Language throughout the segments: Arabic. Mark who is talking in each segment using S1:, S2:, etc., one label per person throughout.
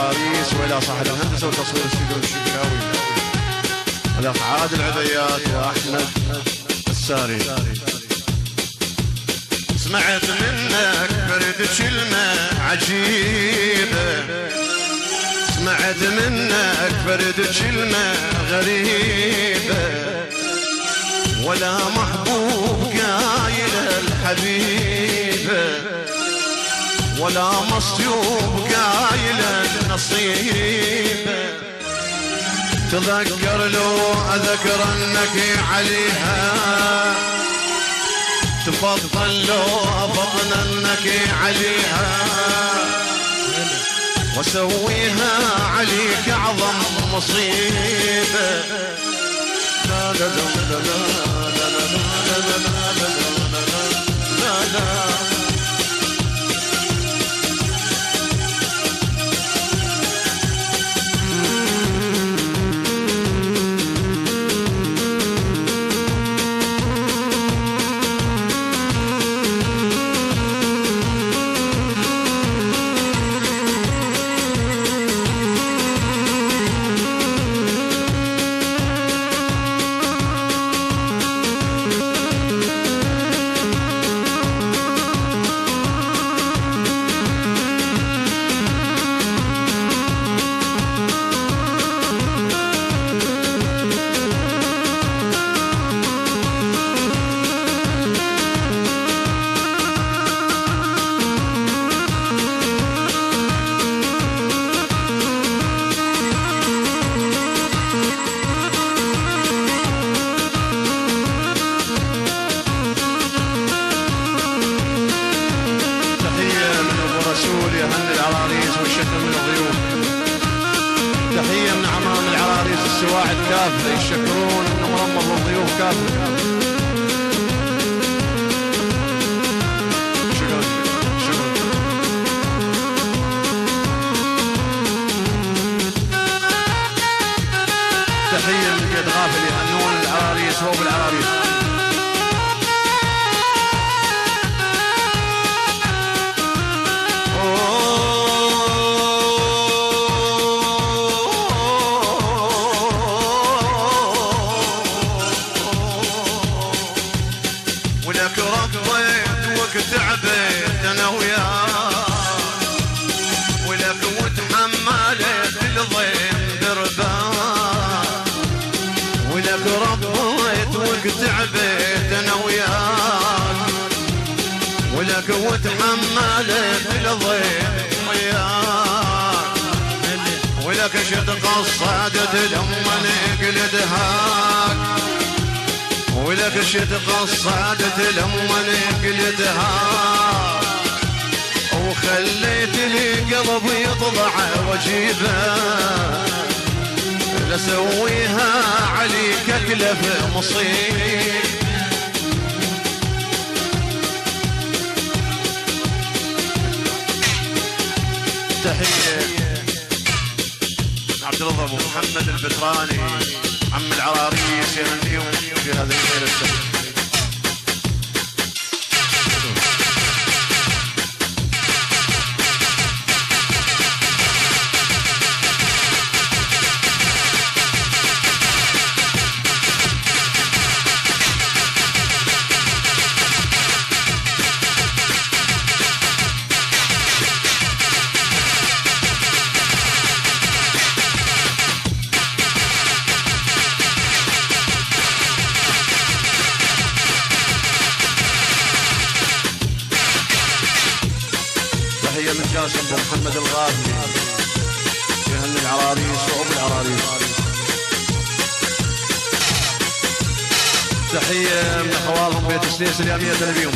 S1: العراريس، والى صاحب الهندسه وتصوير الاستديو الشقاوي الاخ عادل عبيات واحمد الساري.
S2: سمعت منك برد كلمة عجيبة، سمعت منك برد كلمة غريبة، ولا محبوب قايل الحبيبة، ولا مصيوب قايل النصيبة. تذكر لو اذكر انك عليها، تفضل لو افضل انك عليها، واسويها عليك اعظم مصيبه. لا لا لا لا لا لا لا لا لا لا. تحية من عمام العراريس السواعد كافة، يشكرون انه مرمض الضيوف كافة. تحية من قد غافل يهنون العراريس وهو بالعراريس. ولك رضيت وتعبت انا وياك، ولك وتحملت الضيم دربان، ولك رضيت وتعبت انا وياك، ولك وتحملت الضيم وياك، ولك شد قصدت لما نقلدهاك، ولك شد قصدت لما نقلدها، وخليت لي قلبي يطلع وجيبه، لسويها عليك اكلف مصيب. تحية عبد الله ابو محمد البتراني عم العراريس يهنيهم في هذه الليله السهله. تحية من جاسم ابو محمد الغافي يهني العراريس وابو العراريس. تحية من خوالهم بيت سنيس اليامية تلبيهم.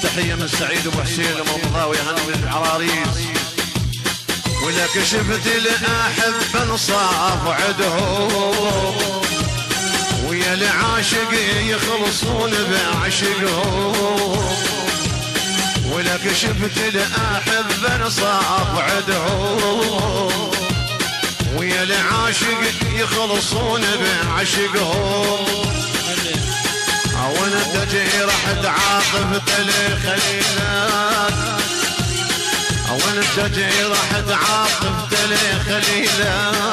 S2: تحية من سعيد ابو حسين المرضاوي يهني العراريس. ولك شفت الاحب انصاف عدهم، ويا العاشق يخلصون بعشقهم ولك شفت الأحبة صاف عدهم ويا العاشق يخلصون بعشقهم وانت جيرح تعاطفت لخليلك وانت جيرح تعاطفت لخليلك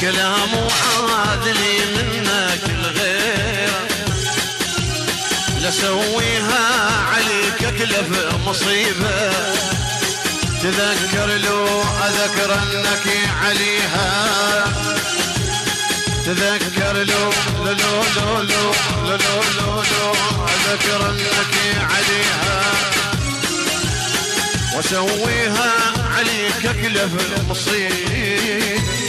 S2: كلام وعادلي منك الغير لسويها عليك اكلف مصيبه تذكر لو اذكر انك عليها تذكر لو لو لو لو لو لو لو اذكر انك عليها وسويها عليك اكلف مصيبه